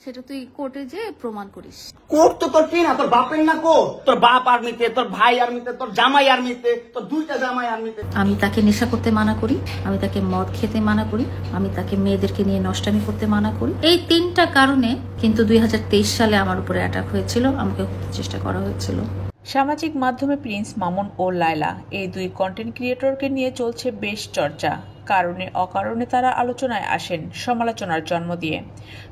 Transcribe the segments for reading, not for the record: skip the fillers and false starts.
সেটা তুই কোর্টে যে প্রমাণ করিস। কোর্ট তো তোর কি না, তোর বাপের না কোর্ট? তোর বাপ আর্মিতে, তোর ভাই আর্মিতে, তোর জামাই আর্মিতে, তোর দুইটা জামাই আর্মিতে। আমি তাকে নেশা করতে মানা করি, আমি তাকে মদ খেতে মানা করি, আমি তাকে মেয়েদেরকে নিয়ে নষ্টামি করতে মানা করি। এই 3টা কারণে কিন্তু 2023 সালে আমার উপরে অ্যাটাক হয়েছিল, আমাকে হত্যা চেষ্টা করা হয়েছিল। সামাজিক মাধ্যমে প্রিন্স মামুন ও লায়লা এই দুই কন্টেন্ট ক্রিয়েটরকে নিয়ে চলছে বেশ চর্চা। কারণে অকারণে তারা আলোচনায় আসেন, সমালোচনার জন্ম দিয়ে।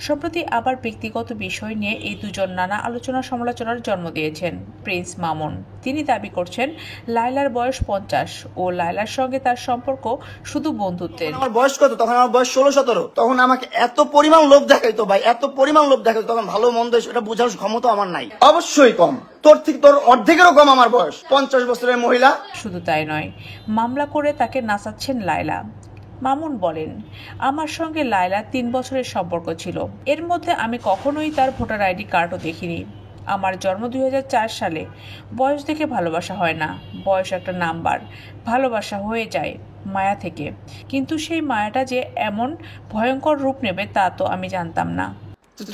সম্প্রতি আবার ব্যক্তিগত বিষয় নিয়ে এই দুজন নানা আলোচনা সমালোচনার জন্ম দিয়েছেন। প্রিন্স মামুন তিনি দাবি করছেন লায়লার বয়স 50 ও লায়লার সঙ্গে তার সম্পর্ক শুধু বন্ধুত্বের। আমার বয়স কত? তখন আমার বয়স 16-17। তখন আমাকে এত পরিমাণ লোভ দেখাইতো ভাই, এত পরিমাণ লোভ দেখাইতো। তখন ভালো মন্দ এটা বোঝার ক্ষমতা আমার নাই, অবশ্যই কম। তোর অর্ধেকেরও কম আমার বয়স, 50 বছরের মহিলা। শুধু তাই নয়, মামলা করে তাকে নাচাচ্ছেন লায়লা। মামুন বলেন, আমার সঙ্গে লায়লার 3 বছরের সম্পর্ক ছিল। এর মধ্যে আমি কখনোই তার ভোটার আইডি কার্ডও দেখিনি। আমার জন্ম 2004 সালে। বয়স দেখে ভালোবাসা হয় না, বয়স একটা নাম্বার। ভালোবাসা হয়ে যায় মায়া থেকে, কিন্তু সেই মায়াটা যে এমন ভয়ঙ্কর রূপ নেবে তা তো আমি জানতাম না।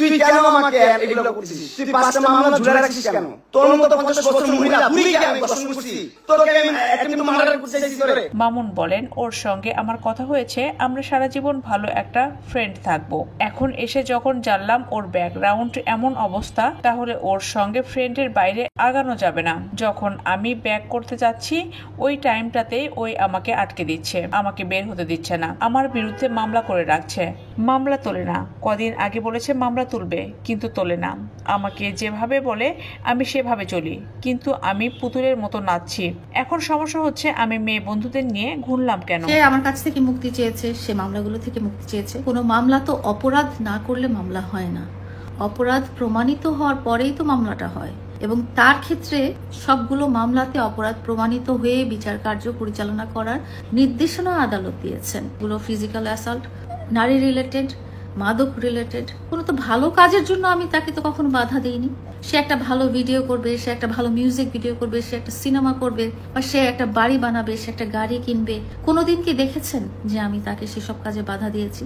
তুই কেন আমাকে এগুলো করছিস? তুই 5টা মামলা ঝুলে রাখছিস কেন? তোর মতো 50 বছরের মহিলা বুড়িকে আমি পছন্দ করছি, তোকে আমি একটা মার্ডার করতে চাইছি তোরে। মামুন বলেন, ওর সঙ্গে আমার কথা হয়েছে, আমরা সারা জীবন ভালো একটা ফ্রেন্ড থাকবো। এখন এসে যখন জানলাম ওর ব্যাকগ্রাউন্ড এমন অবস্থা, তাহলে ওর সঙ্গে ফ্রেন্ডের বাইরে আগানো যাবে না। যখন আমি ব্যাক করতে যাচ্ছি ওই টাইমটাতেই ওই আমাকে আটকে দিচ্ছে, আমাকে বের হতে দিচ্ছে না, আমার বিরুদ্ধে মামলা করে রাখছে। মামলা তোলে না, কদিন আগে বলেছে মামলা তুলবে, কিন্তু তোলে না। আমাকে যেভাবে বলে আমি সেভাবে চলি, কিন্তু আমি পুতুলের মতো নাচছি। এখন সমস্যা হচ্ছে আমি মেয়ে বন্ধুদের নিয়ে ঘুরলাম কেন। সে আমার কাছ থেকে মুক্তি চেয়েছে, সে মামলাগুলো থেকে মুক্তি চেয়েছে। কোনো মামলা তো অপরাধ না করলে মামলা হয় না, অপরাধ প্রমাণিত হওয়ার পরেই তো মামলাটা হয়। এবং তার ক্ষেত্রে সবগুলো মামলাতে অপরাধ প্রমাণিত হয়ে বিচার কার্য পরিচালনা করার নির্দেশনা আদালত দিয়েছেন। এগুলো ফিজিক্যাল অ্যাসল্ট, নারী রিলেটেড, মাদক রিলেটেড। কোনো তো ভালো কাজের জন্য আমি তাকে তো কখনো বাধা দিইনি। সে একটা ভালো ভিডিও করবে, সে একটা ভালো মিউজিক ভিডিও করবে, সে একটা সিনেমা করবে, বা সে একটা বাড়ি বানাবে, সে একটা গাড়ি কিনবে। কোনোদিন কি দেখেছেন যে আমি তাকে সেসব কাজে বাধা দিয়েছি?